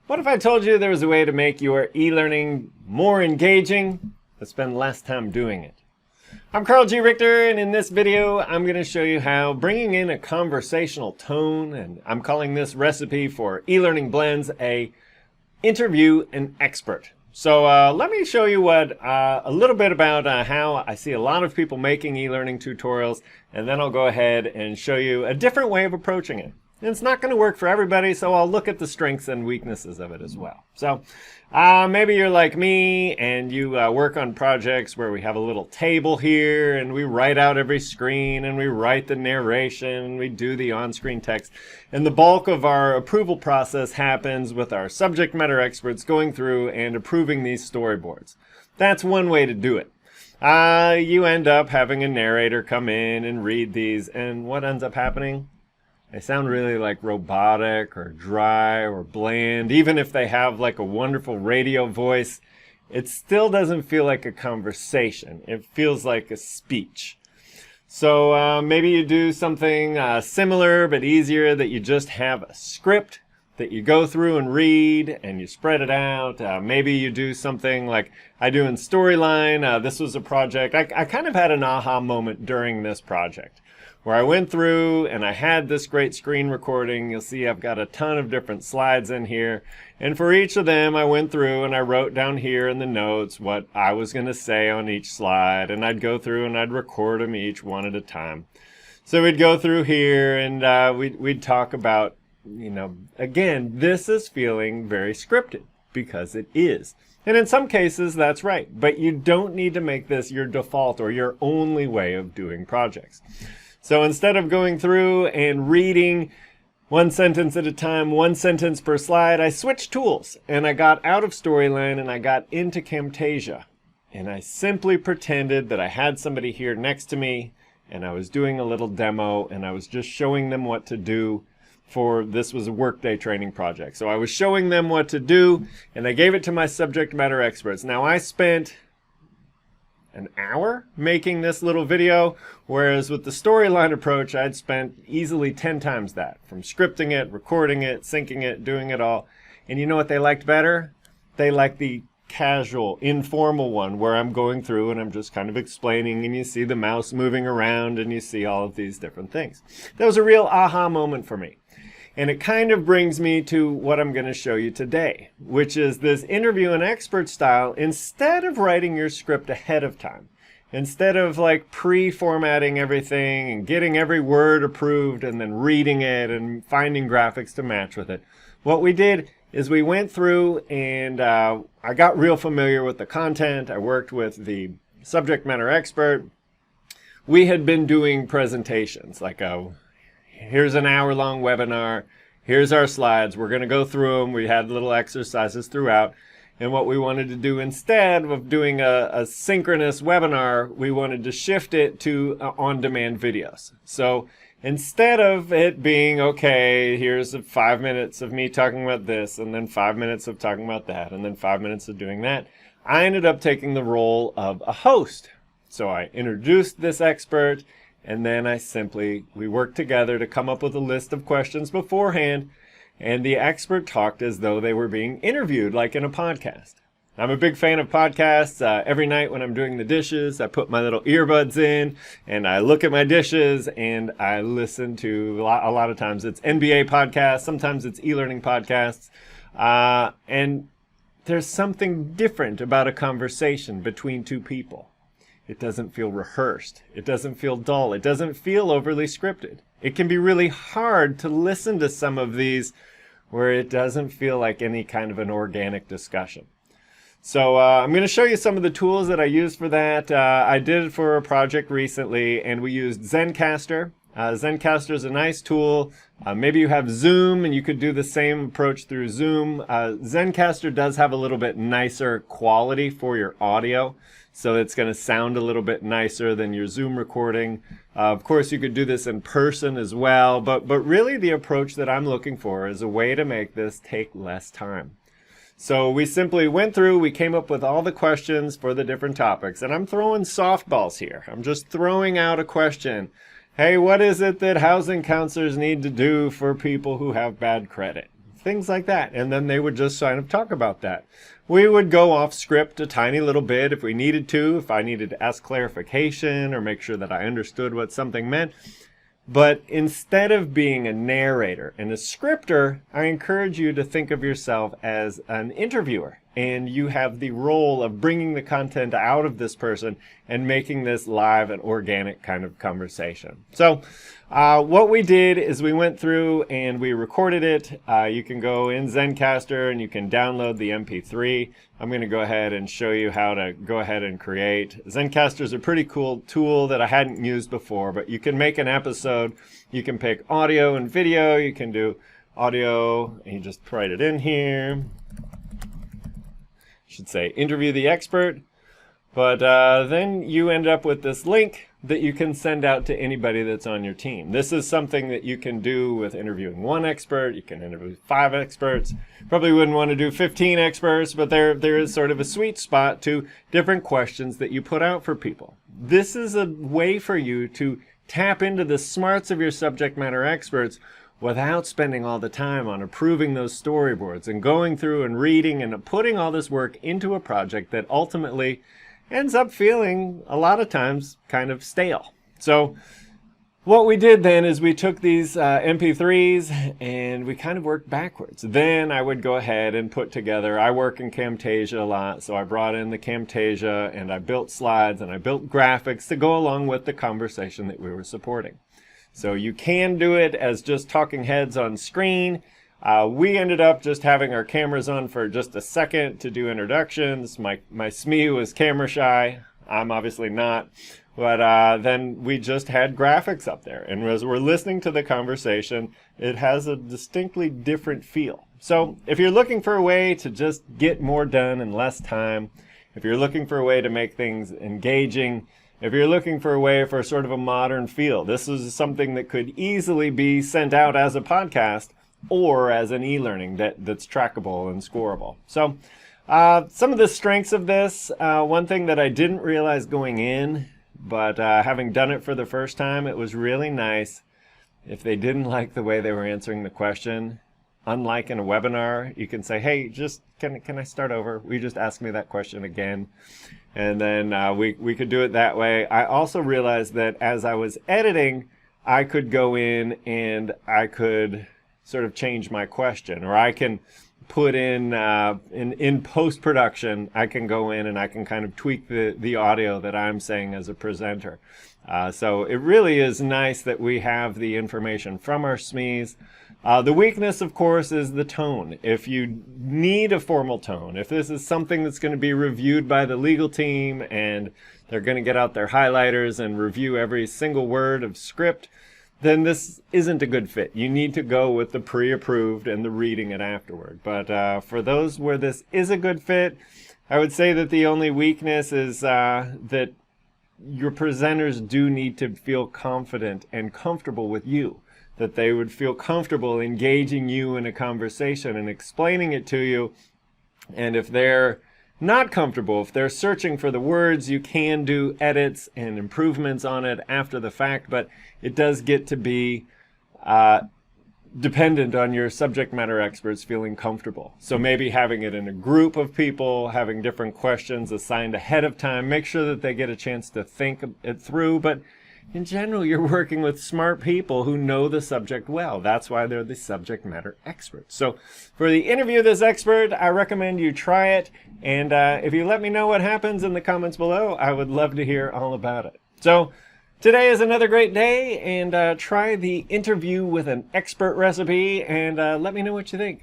What if I told you there was a way to make your e-learning more engaging, but spend less time doing it? I'm Carl G. Richter, and in this video, I'm going to show you how bringing in a conversational tone, and I'm calling this recipe for e-learning blends, a interview an expert. So let me show you a little bit about how I see a lot of people making e-learning tutorials, and then I'll go ahead and show you a different way of approaching it. And it's not going to work for everybody, so I'll look at the strengths and weaknesses of it as well. So maybe you're like me and you work on projects where we have a little table here and we write out every screen and we write the narration, we do the on-screen text, and the bulk of our approval process happens with our subject matter experts going through and approving these storyboards. That's one way to do it. You end up having a narrator come in and read these, and what ends up happening? They sound really like robotic or dry or bland. Even if they have like a wonderful radio voice, it still doesn't feel like a conversation. It feels like a speech. So maybe you do something similar but easier, that you just have a script that you go through and read and you spread it out. Maybe you do something like I do in Storyline. This was a project. I kind of had an aha moment during this project, where I went through and I had this great screen recording. You'll see I've got a ton of different slides in here. And for each of them, I went through and I wrote down here in the notes what I was going to say on each slide. And I'd go through and I'd record them each one at a time. So we'd go through here and we'd talk about, again, this is feeling very scripted, because it is. And in some cases, that's right. But you don't need to make this your default or your only way of doing projects. So instead of going through and reading one sentence at a time, one sentence per slide, I switched tools and I got out of Storyline and I got into Camtasia. And I simply pretended that I had somebody here next to me and I was doing a little demo and I was just showing them what to do. This was a workday training project. So I was showing them what to do and I gave it to my subject matter experts. Now I spent an hour making this little video, whereas with the Storyline approach, I'd spent easily 10 times that, from scripting it, recording it, syncing it, doing it all. And you know what they liked better? They liked the casual, informal one, where I'm going through and I'm just kind of explaining, and you see the mouse moving around and you see all of these different things. That was a real aha moment for me. And it kind of brings me to what I'm going to show you today, which is this interview and expert style. Instead of writing your script ahead of time, instead of like pre-formatting everything and getting every word approved and then reading it and finding graphics to match with it, what we did is we went through and I got real familiar with the content. I worked with the subject matter expert. We had been doing presentations, like here's an hour-long webinar. Here's our slides. We're going to go through them. We had little exercises throughout. And what we wanted to do, instead of doing a synchronous webinar, we wanted to shift it to on-demand videos. So instead of it being, okay, here's 5 minutes of me talking about this, and then 5 minutes of talking about that, and then 5 minutes of doing that, I ended up taking the role of a host. So I introduced this expert, and then we worked together to come up with a list of questions beforehand, and the expert talked as though they were being interviewed, like in a podcast. I'm a big fan of podcasts. Every night when I'm doing the dishes, I put my little earbuds in, and I look at my dishes, and I listen to, a lot of times it's NBA podcasts, sometimes it's e-learning podcasts, and there's something different about a conversation between two people. It doesn't feel rehearsed. It doesn't feel dull. It doesn't feel overly scripted. It can be really hard to listen to some of these where it doesn't feel like any kind of an organic discussion. So I'm going to show you some of the tools that I use for that. I did it for a project recently, and we used Zencastr. Zencastr is a nice tool. Maybe you have Zoom and you could do the same approach through Zoom. Zencastr does have a little bit nicer quality for your audio, so it's going to sound a little bit nicer than your Zoom recording. Of course, you could do this in person as well, but really the approach that I'm looking for is a way to make this take less time. So we simply went through, we came up with all the questions for the different topics, and I'm throwing softballs here. I'm just throwing out a question. Hey, what is it that housing counselors need to do for people who have bad credit? things like that. And then they would just kind of talk about that. We would go off script a tiny little bit if we needed to, if I needed to ask clarification or make sure that I understood what something meant. But instead of being a narrator and a scripter, I encourage you to think of yourself as an interviewer. And you have the role of bringing the content out of this person and making this live and organic kind of conversation. So what we did is we went through and we recorded it. You can go in Zencastr and you can download the MP3. I'm going to go ahead and show you how to go ahead and create. Zencastr is a pretty cool tool that I hadn't used before, but you can make an episode. You can pick audio and video. You can do audio and you just write it in here. Should say interview the expert, but then you end up with this link that you can send out to anybody that's on your team. This is something that you can do with interviewing one expert. You can interview 5 experts. Probably wouldn't want to do 15 experts, but there is sort of a sweet spot to different questions that you put out for people. This is a way for you to tap into the smarts of your subject matter experts without spending all the time on approving those storyboards and going through and reading and putting all this work into a project that ultimately ends up feeling a lot of times kind of stale. So what we did then is we took these MP3s and we kind of worked backwards. Then I would go ahead and put together, I work in Camtasia a lot, so I brought in the Camtasia and I built slides and I built graphics to go along with the conversation that we were supporting. So you can do it as just talking heads on screen. We ended up just having our cameras on for just a second to do introductions. My SME was camera shy. I'm obviously not. But then we just had graphics up there. And as we're listening to the conversation, it has a distinctly different feel. So if you're looking for a way to just get more done in less time, if you're looking for a way to make things engaging, if you're looking for a way for sort of a modern feel, this is something that could easily be sent out as a podcast or as an e-learning that's trackable and scoreable. So some of the strengths of this, one thing that I didn't realize going in, but having done it for the first time, it was really nice if they didn't like the way they were answering the question. Unlike in a webinar, you can say, hey, just can I start over? Will you just ask me that question again? And then we could do it that way. I also realized that as I was editing, I could go in and I could sort of change my question, or I can put in post-production, I can go in and I can kind of tweak the audio that I'm saying as a presenter. So it really is nice that we have the information from our SMEs. The weakness, of course, is the tone. If you need a formal tone, if this is something that's going to be reviewed by the legal team and they're going to get out their highlighters and review every single word of script, then this isn't a good fit. You need to go with the pre-approved and the reading it afterward. But for those where this is a good fit, I would say that the only weakness is that your presenters do need to feel confident and comfortable with you, that they would feel comfortable engaging you in a conversation and explaining it to you. And if they're not comfortable, if they're searching for the words, you can do edits and improvements on it after the fact, but it does get to be dependent on your subject matter experts feeling comfortable. So maybe having it in a group of people, having different questions assigned ahead of time, make sure that they get a chance to think it through. But in general, you're working with smart people who know the subject well. That's why they're the subject matter experts. So for the interview of this expert, I recommend you try it. And if you let me know what happens in the comments below, I would love to hear all about it. So today is another great day, and try the interview with an expert recipe, and let me know what you think.